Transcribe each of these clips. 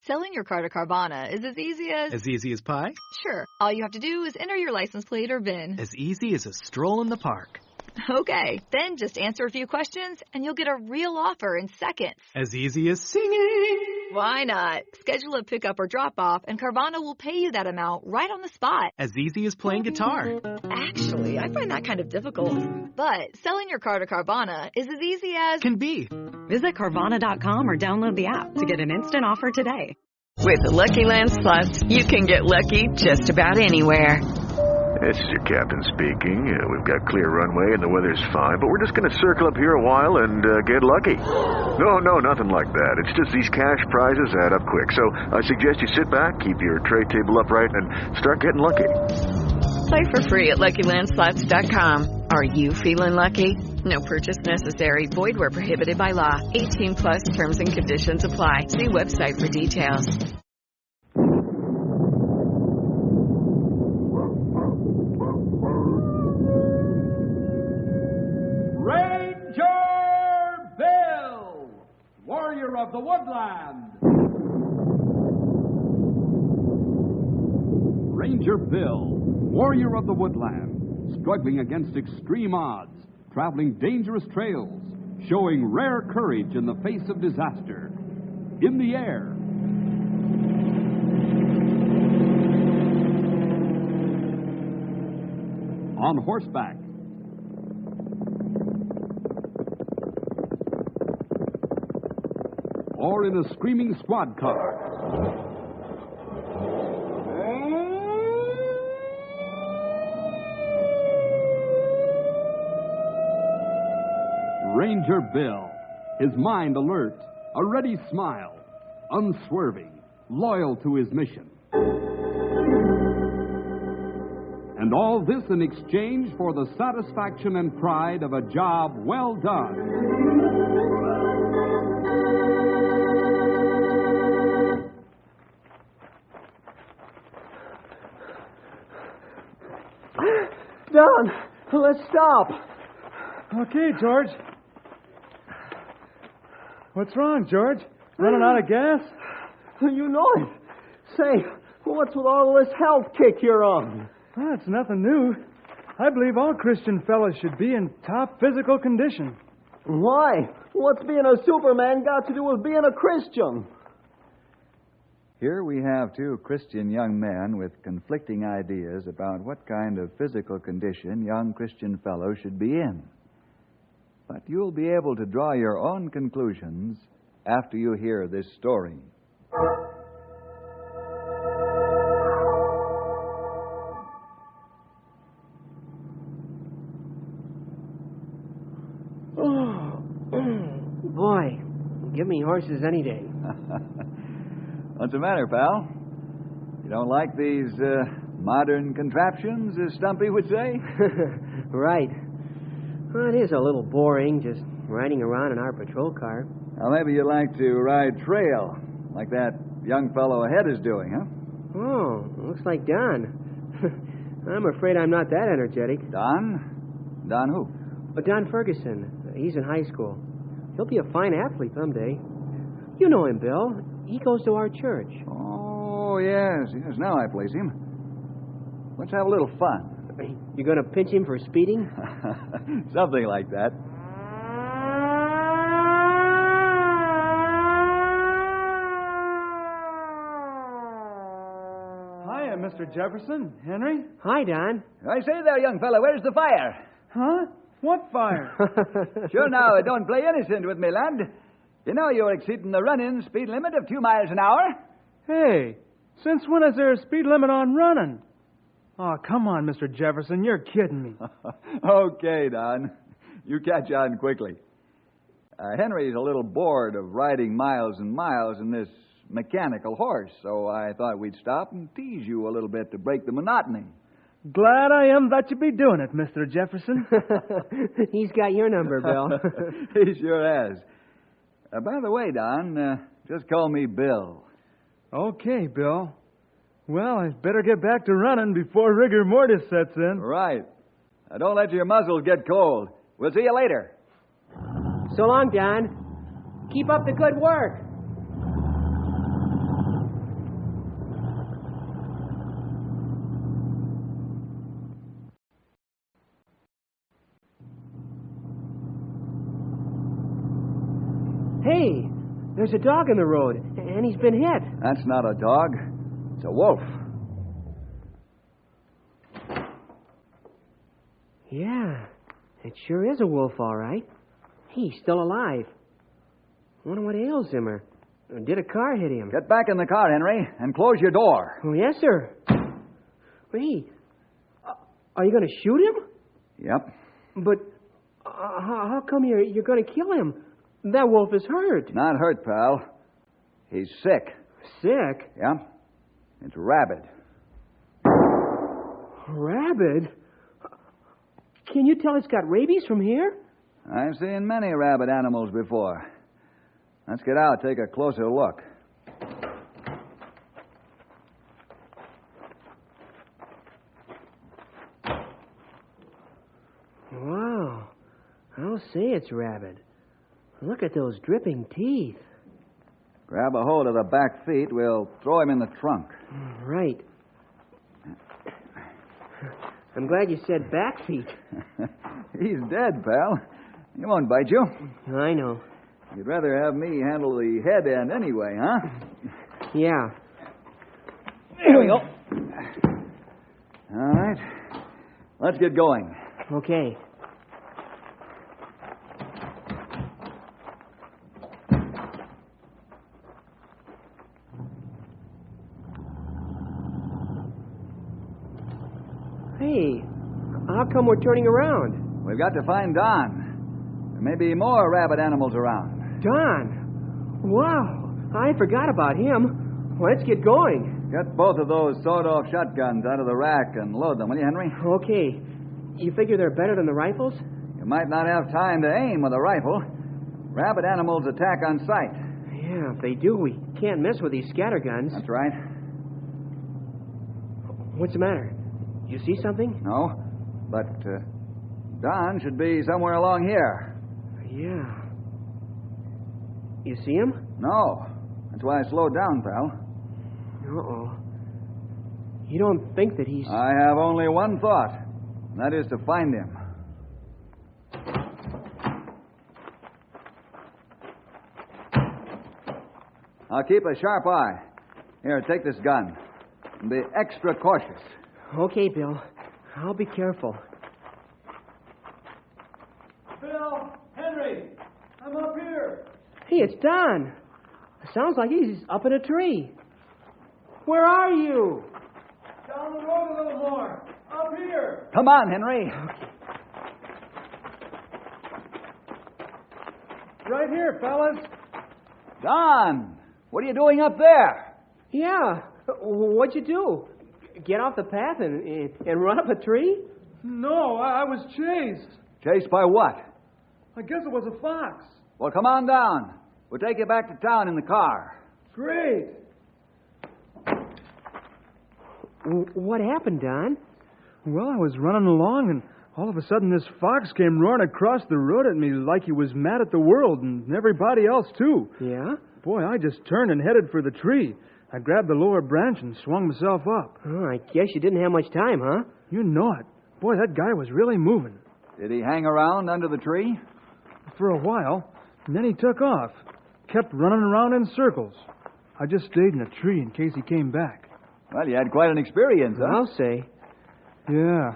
Selling your car to Carvana is as easy as... As easy as pie? Sure. All you have to do is enter your license plate or VIN. As easy as a stroll in the park. Okay, then just answer a few questions and you'll get a real offer in seconds. As easy as singing. Why not? Schedule a pickup or drop-off and Carvana will pay you that amount right on the spot. As easy as playing guitar. Actually, I find that kind of difficult. But selling your car to Carvana is as easy as... Can be. Visit Carvana.com or download the app to get an instant offer today. With the Lucky Land Slots, you can get lucky just about anywhere. This is your captain speaking. We've got clear runway and the weather's fine, but we're just going to circle up here a while and get lucky. No, nothing like that. It's just these cash prizes add up quick. So I suggest you sit back, keep your tray table upright, and start getting lucky. Play for free at LuckyLandSlots.com. Are you feeling lucky? No purchase necessary. Void where prohibited by law. 18 plus terms and conditions apply. See website for details. Ranger Bill, warrior of the woodland. Ranger Bill, warrior of the woodland, struggling against extreme odds, traveling dangerous trails, showing rare courage in the face of disaster. In the air, on horseback, or in a screaming squad car. Ranger Bill, his mind alert, a ready smile, unswerving, loyal to his mission. And all this in exchange for the satisfaction and pride of a job well done. Don, let's stop. Okay, George. What's wrong, George? Running out of gas? You know it. Say, what's with all this health kick you're on? Well, it's nothing new. I believe all Christian fellows should be in top physical condition. Why? What's being a Superman got to do with being a Christian? Here we have two Christian young men with conflicting ideas about what kind of physical condition young Christian fellows should be in. But you'll be able to draw your own conclusions after you hear this story. Boy, give me horses any day. What's the matter, pal? You don't like these modern contraptions, as Stumpy would say? Right. Well, it is a little boring just riding around in our patrol car. Well, maybe you'd like to ride trail, like that young fellow ahead is doing, huh? Oh, looks like Don. I'm afraid I'm not that energetic. Don? Don who? Don Ferguson. He's in high school. He'll be a fine athlete someday. You know him, Bill. He goes to our church. Oh, yes. Now I place him. Let's have a little fun. You going to pinch him for speeding? Something like that. Hiya, Mr. Jefferson. Henry? Hi, Don. I say there, young fellow, where's the fire? Huh? What fire? Sure now, don't play innocent with me, lad. You know you're exceeding the run-in speed limit of 2 miles an hour. Hey, since when is there a speed limit on running? Oh, come on, Mr. Jefferson. You're kidding me. Okay, Don. You catch on quickly. Henry's a little bored of riding miles and miles in this mechanical horse, so I thought we'd stop and tease you a little bit to break the monotony. Glad I am that you be doing it, Mr. Jefferson. He's got your number, Bill. He sure has. By the way, Don, just call me Bill. Okay, Bill. Well, I'd better get back to running before rigor mortis sets in. Right. Now, don't let your muscles get cold. We'll see you later. So long, Don. Keep up the good work. There's a dog in the road, and he's been hit. That's not a dog. It's a wolf. Yeah, it sure is a wolf, all right. He's still alive. Wonder what ails him, or did a car hit him? Get back in the car, Henry, and close your door. Oh, yes, sir. Hey, are you going to shoot him? Yep. But how come you're going to kill him? That wolf is hurt. Not hurt, pal. He's sick. Sick? Yeah. It's rabid. Rabid? Can you tell it's got rabies from here? I've seen many rabid animals before. Let's get out, take a closer look. Wow. I'll say it's rabid. Look at those dripping teeth. Grab a hold of the back feet. We'll throw him in the trunk. Right. I'm glad you said back feet. He's dead, pal. He won't bite you. I know. You'd rather have me handle the head end anyway, huh? Yeah. Here we go. All right. Let's get going. Okay. Hey, how come we're turning around? We've got to find Don. There may be more rabid animals around. Don? Wow, I forgot about him. Let's get going. Get both of those sawed-off shotguns out of the rack and load them, will you, Henry? Okay. You figure they're better than the rifles? You might not have time to aim with a rifle. Rabid animals attack on sight. Yeah, if they do, we can't miss with these scatterguns. That's right. What's the matter? You see something? No, but Don should be somewhere along here. Yeah. You see him? No. That's why I slowed down, pal. Uh-oh. You don't think that he's... I have only one thought, and that is to find him. I'll keep a sharp eye. Here, take this gun. And be extra cautious. Okay, Bill. I'll be careful. Bill! Henry! I'm up here! Hey, it's Don. Sounds like he's up in a tree. Where are you? Down the road a little more. Up here! Come on, Henry. Right here, fellas. Don! What are you doing up there? Yeah. What'd you do? Get off the path and run up a tree? No, I was chased. Chased by what? I guess it was a fox. Well, come on down. We'll take you back to town in the car. Great. What happened, Don? Well, I was running along, and all of a sudden this fox came roaring across the road at me like he was mad at the world and everybody else, too. Yeah? Boy, I just turned and headed for the tree. I grabbed the lower branch and swung myself up. Oh, I guess you didn't have much time, huh? You know it. Boy, that guy was really moving. Did he hang around under the tree? For a while, and then he took off. Kept running around in circles. I just stayed in a tree in case he came back. Well, you had quite an experience, huh? I'll say. Yeah.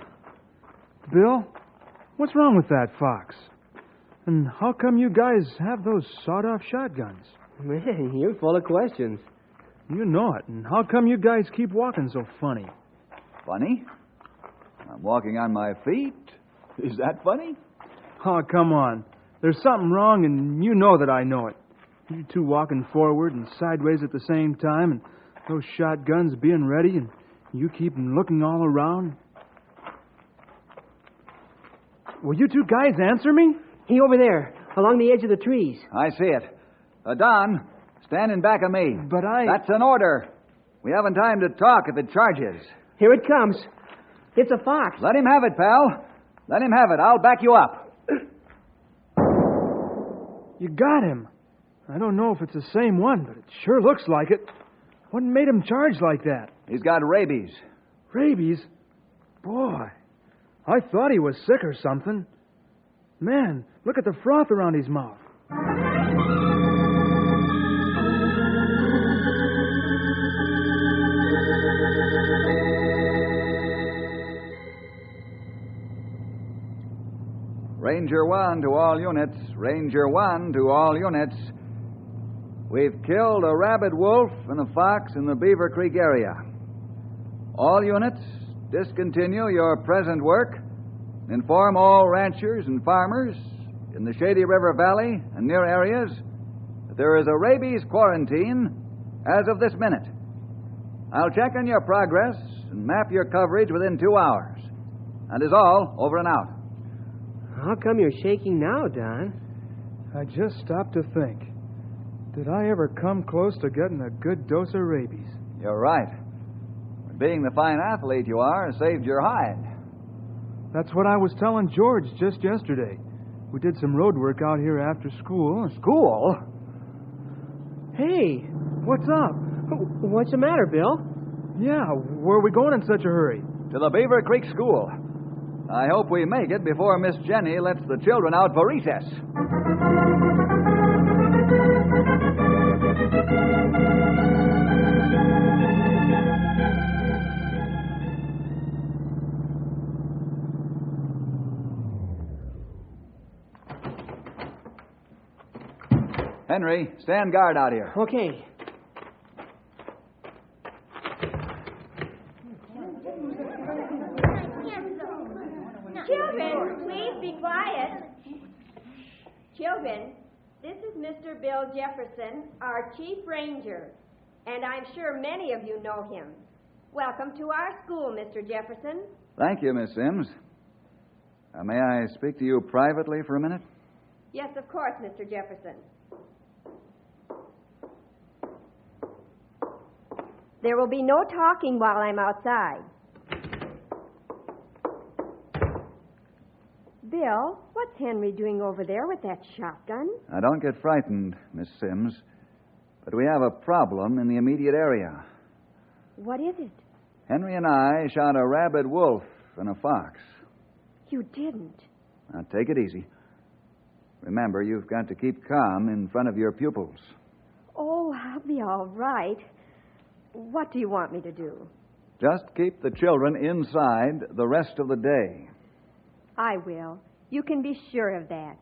Bill, what's wrong with that fox? And how come you guys have those sawed-off shotguns? Man, you're full of questions. You know it. And how come you guys keep walking so funny? Funny? I'm walking on my feet. Is that funny? Oh, come on. There's something wrong, and you know that I know it. You two walking forward and sideways at the same time, and those shotguns being ready, and you keep looking all around. Will you two guys answer me? He over there, along the edge of the trees. I see it. Don, stand in back of me. But That's an order. We haven't time to talk if it charges. Here it comes. It's a fox. Let him have it, pal. Let him have it. I'll back you up. You got him. I don't know if it's the same one, but it sure looks like it. What made him charge like that? He's got rabies. Rabies? Boy, I thought he was sick or something. Man, look at the froth around his mouth. Ranger 1 to all units. Ranger 1 to all units. We've killed a rabid wolf and a fox in the Beaver Creek area. All units, discontinue your present work. Inform all ranchers and farmers in the Shady River Valley and near areas that there is a rabies quarantine as of this minute. I'll check on your progress and map your coverage within 2 hours. And is all, over and out. How come you're shaking now, Don? I just stopped to think. Did I ever come close to getting a good dose of rabies? You're right. Being the fine athlete you are saved your hide. That's what I was telling George just yesterday. We did some road work out here after school. School? Hey, what's up? What's the matter, Bill? Yeah, where are we going in such a hurry? To the Beaver Creek School. I hope we make it before Miss Jenny lets the children out for recess. Henry, stand guard out here. Okay. Children, please be quiet. Children, this is Mr. Bill Jefferson, our Chief Ranger, and I'm sure many of you know him. Welcome to our school, Mr. Jefferson. Thank you, Miss Sims. May I speak to you privately for a minute? Yes, of course, Mr. Jefferson. There will be no talking while I'm outside. Bill, what's Henry doing over there with that shotgun? Now, don't get frightened, Miss Sims, but we have a problem in the immediate area. What is it? Henry and I shot a rabid wolf and a fox. You didn't. Now, take it easy. Remember, you've got to keep calm in front of your pupils. Oh, I'll be all right. What do you want me to do? Just keep the children inside the rest of the day. I will. You can be sure of that.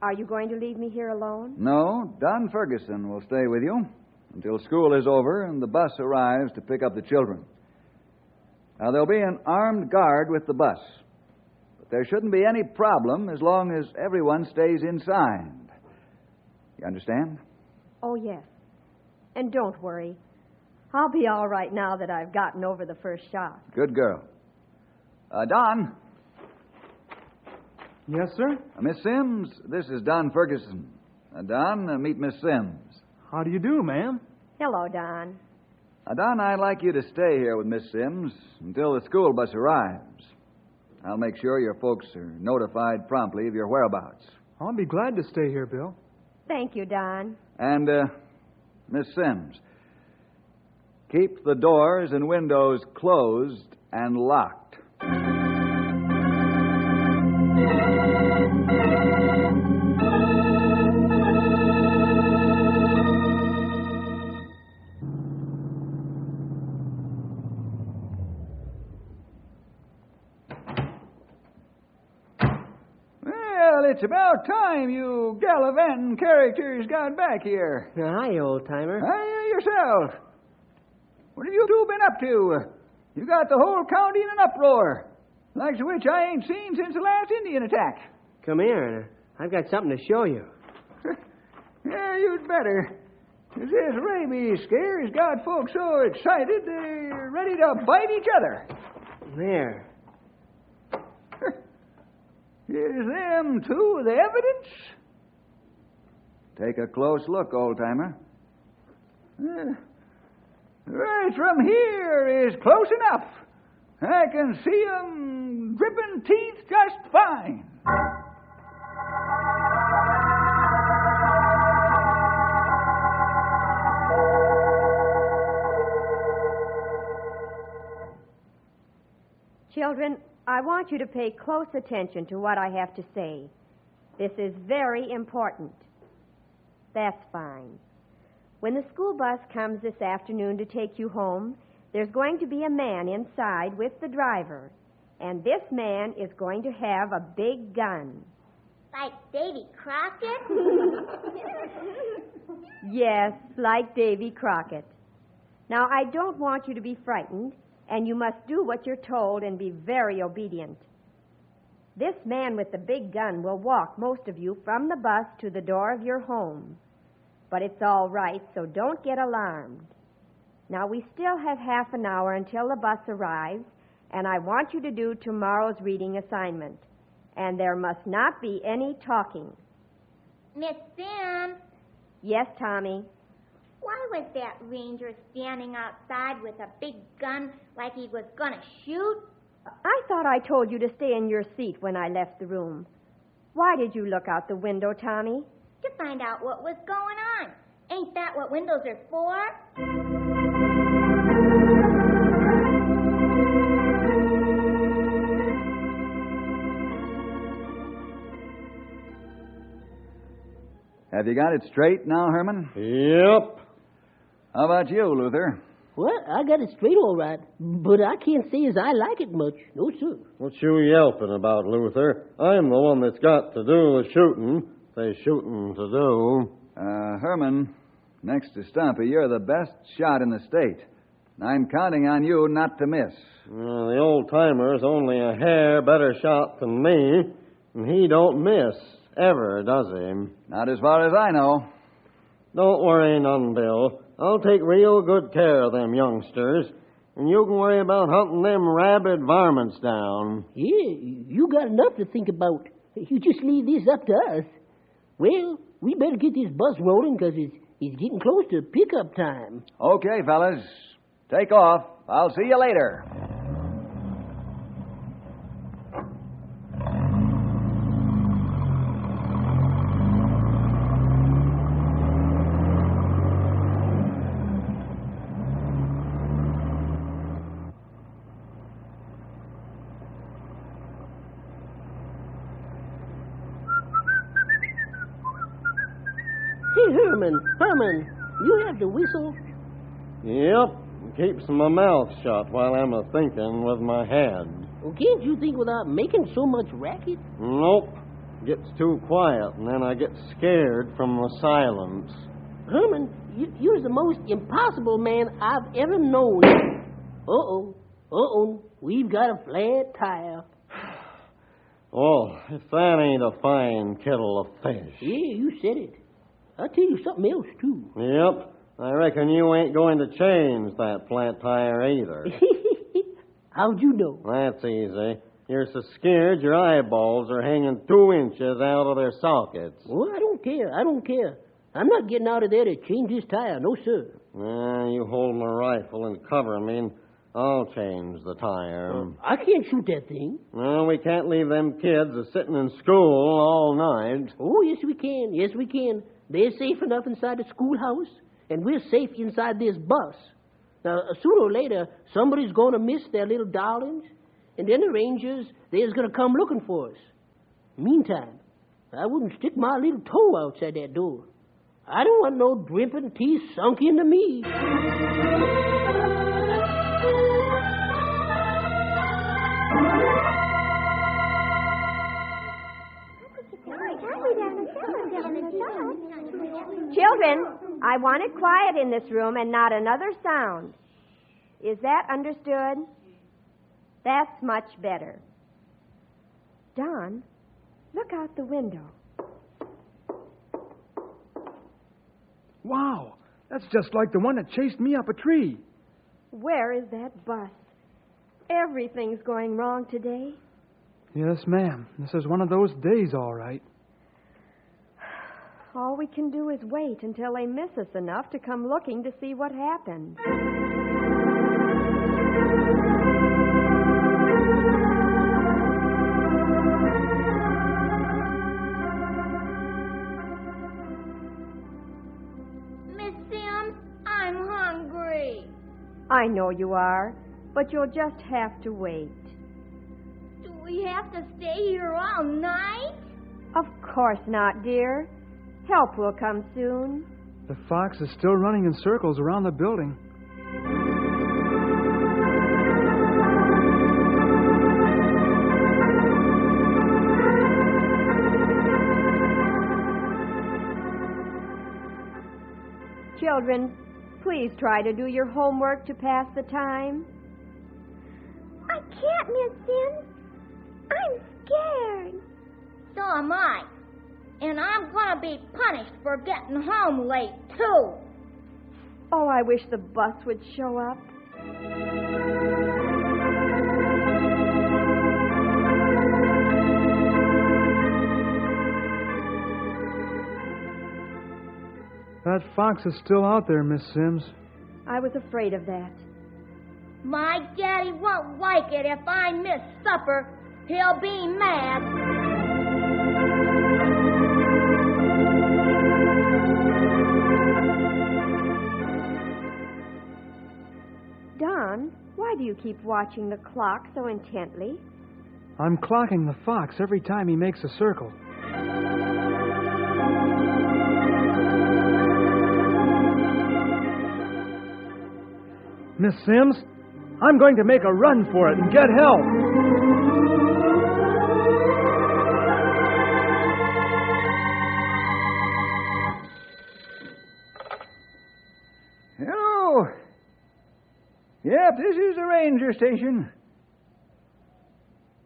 Are you going to leave me here alone? No, Don Ferguson will stay with you until school is over and the bus arrives to pick up the children. Now, there'll be an armed guard with the bus. But there shouldn't be any problem as long as everyone stays inside. You understand? Oh, yes. And don't worry. I'll be all right now that I've gotten over the first shock. Good girl. Don. Yes, sir? Miss Sims, this is Don Ferguson. Don, meet Miss Sims. How do you do, ma'am? Hello, Don. Don, I'd like you to stay here with Miss Sims until the school bus arrives. I'll make sure your folks are notified promptly of your whereabouts. I'll be glad to stay here, Bill. Thank you, Don. And, Miss Sims, keep the doors and windows closed and locked. Well, it's about time you gallivanting characters got back here. Hi, old-timer. Hi, yourself. What have you two been up to? You got the whole county in an uproar. Likes of which I ain't seen since the last Indian attack. Come here. I've got something to show you. Yeah, you'd better. This rabies scare has got folks so excited they're ready to bite each other. There. Is them two the evidence? Take a close look, old-timer. Right from here is close enough. I can see 'em dripping teeth just fine. Children, I want you to pay close attention to what I have to say. This is very important. That's fine. When the school bus comes this afternoon to take you home, there's going to be a man inside with the driver. And this man is going to have a big gun. Like Davy Crockett? Yes, like Davy Crockett. Now, I don't want you to be frightened, and you must do what you're told and be very obedient. This man with the big gun will walk most of you from the bus to the door of your home. But it's all right, so don't get alarmed. Now, we still have half an hour until the bus arrives, and I want you to do tomorrow's reading assignment. And there must not be any talking. Miss Sim? Yes, Tommy? Why was that ranger standing outside with a big gun like he was going to shoot? I thought I told you to stay in your seat when I left the room. Why did you look out the window, Tommy? To find out what was going on. Ain't that what windows are for? Have you got it straight now, Herman? Yep. How about you, Luther? Well, I got it straight all right, but I can't say as I like it much. No, sir. What you yelping about, Luther? I'm the one that's got to do the shooting. There's shooting to do. Herman, next to Stumpy, you're the best shot in the state. I'm counting on you not to miss. The old-timer's only a hair better shot than me, and he don't miss ever, does he? Not as far as I know. Don't worry none, Bill. I'll take real good care of them youngsters, and you can worry about hunting them rabid varmints down. Yeah, you got enough to think about. You just leave this up to us. Well, we better get this bus rolling because it's getting close to pickup time. Okay, fellas. Take off. I'll see you later. Hey, Herman, you have to whistle? Yep. Keeps my mouth shut while I'm a-thinking with my head. Well, can't you think without making so much racket? Nope. Gets too quiet, and then I get scared from the silence. Herman, you're the most impossible man I've ever known. Uh-oh. We've got a flat tire. Oh, if that ain't a fine kettle of fish. Yeah, you said it. I'll tell you something else, too. Yep. I reckon you ain't going to change that flat tire either. How'd you know? That's easy. You're so scared your eyeballs are hanging 2 inches out of their sockets. Oh, I don't care. I'm not getting out of there to change this tire. No, sir. You hold my rifle and cover me, and I'll change the tire. I can't shoot that thing. Well, we can't leave them kids sitting in school all night. Oh, yes, we can. They're safe enough inside the schoolhouse, and we're safe inside this bus. Now, sooner or later, somebody's going to miss their little darlings, and then the Rangers, they're going to come looking for us. Meantime, I wouldn't stick my little toe outside that door. I don't want no dripping teeth sunk into me. Children, I want it quiet in this room and not another sound. Is that understood? That's much better. Don, look out the window. Wow, that's just like the one that chased me up a tree. Where is that bus? Everything's going wrong today. Yes, ma'am. This is one of those days, all right. All we can do is wait until they miss us enough to come looking to see what happened. Miss Sim, I'm hungry. I know you are, but you'll just have to wait. Do we have to stay here all night? Of course not, dear. Help will come soon. The fox is still running in circles around the building. Children, please try to do your homework to pass the time. I can't, Miss Sims. I'm scared. So am I. And I'm gonna be punished for getting home late, too. Oh, I wish the bus would show up. That fox is still out there, Miss Sims. I was afraid of that. My daddy won't like it if I miss supper. He'll be mad. Don, why do you keep watching the clock so intently? I'm clocking the fox every time he makes a circle. Miss Sims, I'm going to make a run for it and get help. Hello. Yep, this is the ranger station.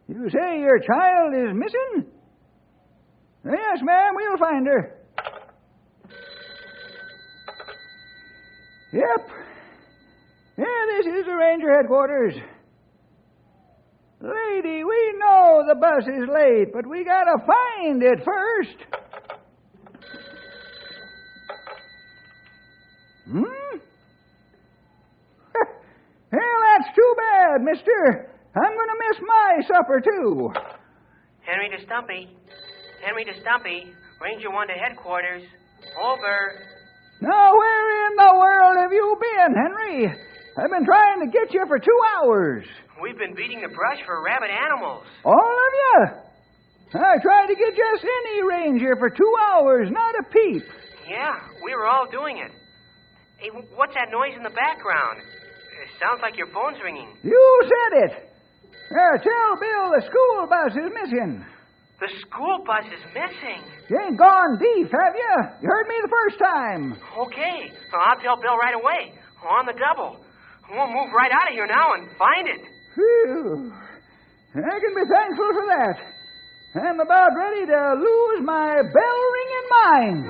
You say your child is missing? Yes, ma'am, we'll find her. Yep. Yeah, this is the ranger headquarters. Lady, we know the bus is late, but we gotta find it first. Well, that's too bad, mister. I'm gonna miss my supper, too. Henry to Stumpy. Henry to Stumpy. Ranger 1 to headquarters. Over. Now, where in the world have you been, Henry? I've been trying to get you for 2 hours. We've been beating the brush for rabid animals. All of you? I tried to get just any ranger for 2 hours, not a peep. Yeah, we were all doing it. Hey, what's that noise in the background? It sounds like your phone's ringing. You said it. Tell Bill the school bus is missing. The school bus is missing. You ain't gone deep, have you? You heard me the first time. Okay. Well, I'll tell Bill right away. On the double. We'll move right out of here now and find it. Phew. I can be thankful for that. I'm about ready to lose my bell-ringing mind.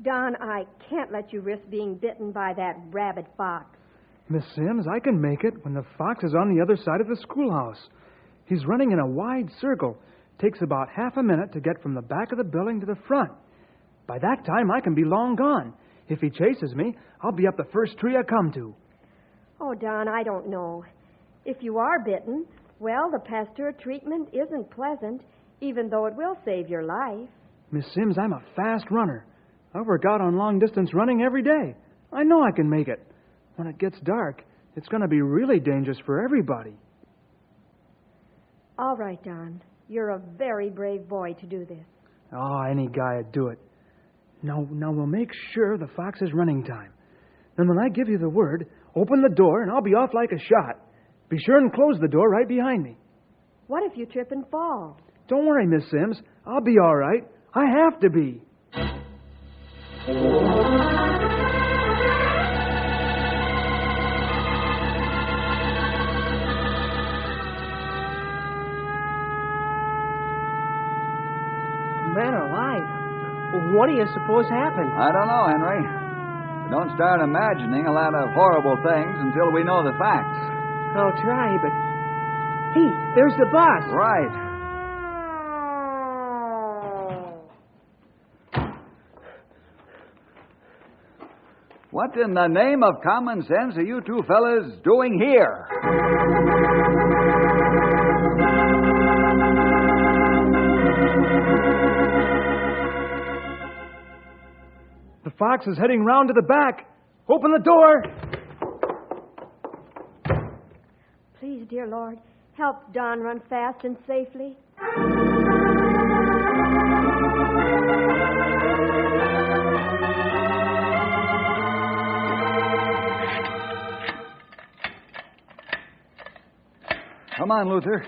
Don, I can't let you risk being bitten by that rabid fox. Miss Sims, I can make it when the fox is on the other side of the schoolhouse. He's running in a wide circle. Takes about half a minute to get from the back of the building to the front. By that time, I can be long gone. If he chases me, I'll be up the first tree I come to. Oh, Don, I don't know. If you are bitten, well, the pasteur treatment isn't pleasant, even though it will save your life. Miss Sims, I'm a fast runner. I work out on long-distance running every day. I know I can make it. When it gets dark, it's going to be really dangerous for everybody. All right, Don. You're a very brave boy to do this. Oh, any guy would do it. Now we'll make sure the fox is running time. Then when I give you the word, open the door and I'll be off like a shot. Be sure and close the door right behind me. What if you trip and fall? Don't worry, Miss Sims. I'll be all right. I have to be. Man alive. What do you suppose happened? I don't know, Henry. We don't start imagining a lot of horrible things until we know the facts. I'll try, but... Hey, there's the bus. Right. What in the name of common sense are you two fellas doing here? The fox is heading round to the back. Open the door. Please, dear Lord, help Don run fast and safely. Come on, Luther.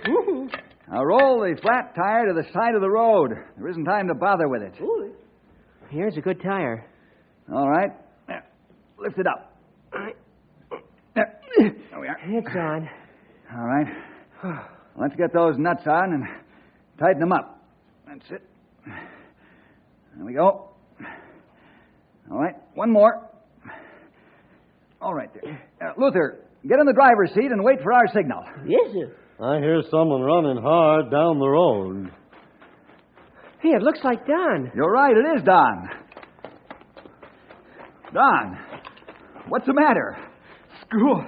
Now roll the flat tire to the side of the road. There isn't time to bother with it. Here's a good tire. All right. There. Lift it up. There we are. It's on. All right. Let's get those nuts on and tighten them up. That's it. There we go. All right. One more. All right there. Luther, get in the driver's seat and wait for our signal. Yes, sir. I hear someone running hard down the road. Hey, it looks like Don. You're right, it is Don. Don, what's the matter? School.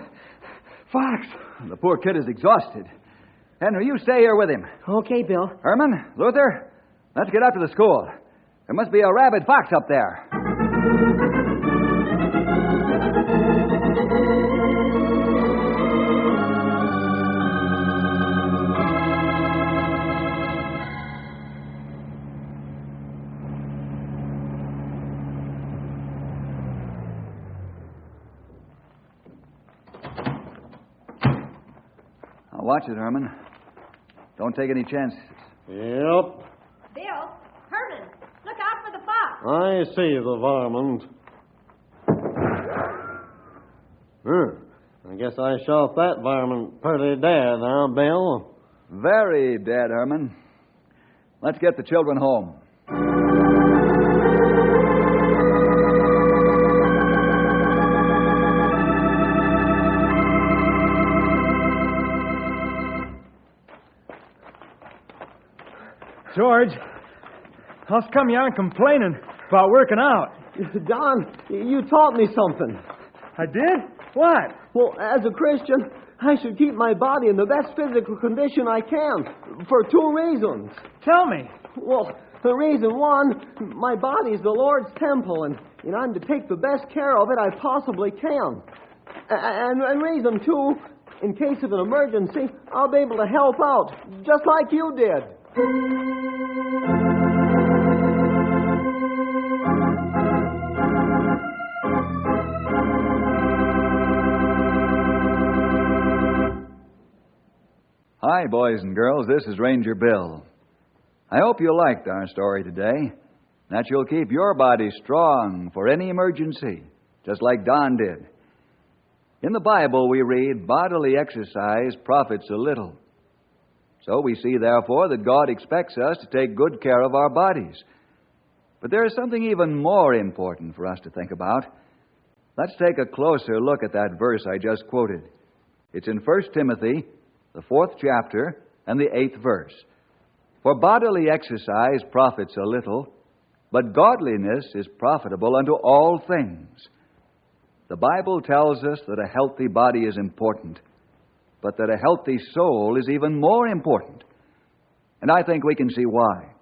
Fox. The poor kid is exhausted. Henry, you stay here with him. Okay, Bill. Herman, Luther, let's get up to the school. There must be a rabid fox up there. Now watch it, Herman. Don't take any chances. Yep. Bill, Herman, look out for the fox. I see the varmint. I guess I shot that varmint pretty dead, huh, Bill? Very dead, Herman. Let's get the children home. George, how come you aren't complaining about working out? Don, you taught me something. I did? What? Well, as a Christian, I should keep my body in the best physical condition I can for two reasons. Tell me. Well, the reason one, my body is the Lord's temple, and I'm to take the best care of it I possibly can. And reason two, in case of an emergency, I'll be able to help out, just like you did. Hi, boys and girls. This is Ranger Bill. I hope you liked our story today, that you'll keep your body strong for any emergency, just like Don did. In the Bible, we read, bodily exercise profits a little. So we see, therefore, that God expects us to take good care of our bodies. But there is something even more important for us to think about. Let's take a closer look at that verse I just quoted. It's in 1 Timothy, the 4th chapter, and the 8th verse. For bodily exercise profits a little, but godliness is profitable unto all things. The Bible tells us that a healthy body is important, but that a healthy soul is even more important. And I think we can see why.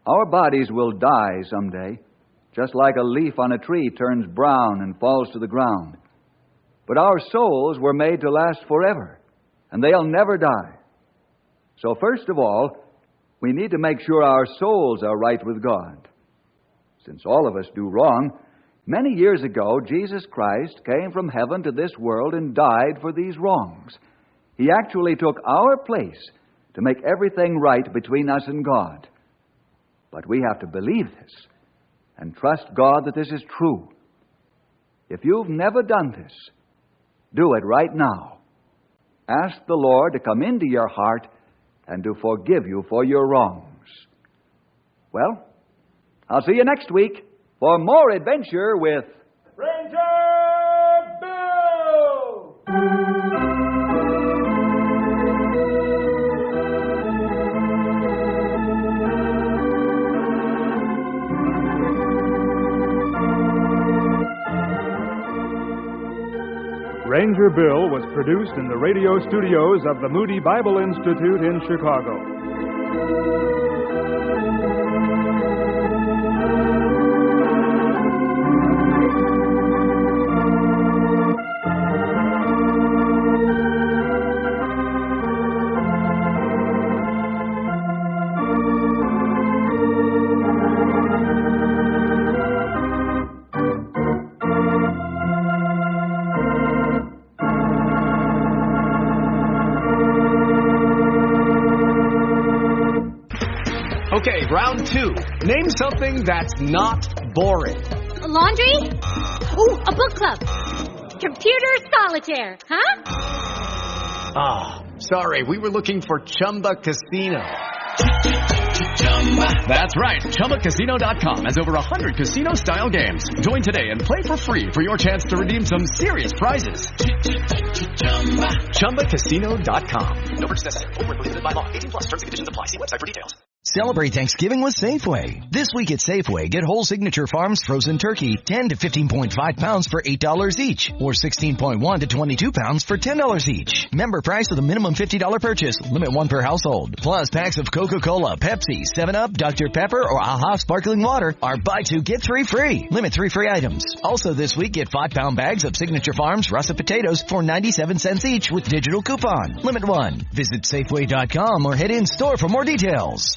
Our bodies will die someday, just like a leaf on a tree turns brown and falls to the ground. But our souls were made to last forever, and they'll never die. So first of all, we need to make sure our souls are right with God. Since all of us do wrong, many years ago, Jesus Christ came from heaven to this world and died for these wrongs. He actually took our place to make everything right between us and God. But we have to believe this and trust God that this is true. If you've never done this, do it right now. Ask the Lord to come into your heart and to forgive you for your wrongs. Well, I'll see you next week for more adventure with Ranger Bill! Ranger Bill was produced in the radio studios of the Moody Bible Institute in Chicago. Okay, round 2. Name something that's not boring. Laundry? Ooh, a book club. Computer solitaire, huh? Ah, sorry, we were looking for Chumba Casino. That's right. ChumbaCasino.com has over 100 casino-style games. Join today and play for free for your chance to redeem some serious prizes. ChumbaCasino.com. No purchase necessary. Void where prohibited by law. 18+ terms and conditions apply. See website for details. Celebrate Thanksgiving with Safeway. This week at Safeway, get whole Signature Farms frozen turkey, 10 to 15.5 pounds for $8 each, or 16.1 to 22 pounds for $10 each. Member price with a minimum $50 purchase, limit 1 per household. Plus, packs of Coca-Cola, Pepsi, 7-Up, Dr. Pepper, or AHA Sparkling Water are buy 2, get 3 free. Limit 3 free items. Also this week, get 5-pound bags of Signature Farms russet potatoes for 97 cents each with digital coupon. Limit 1. Visit Safeway.com or head in store for more details.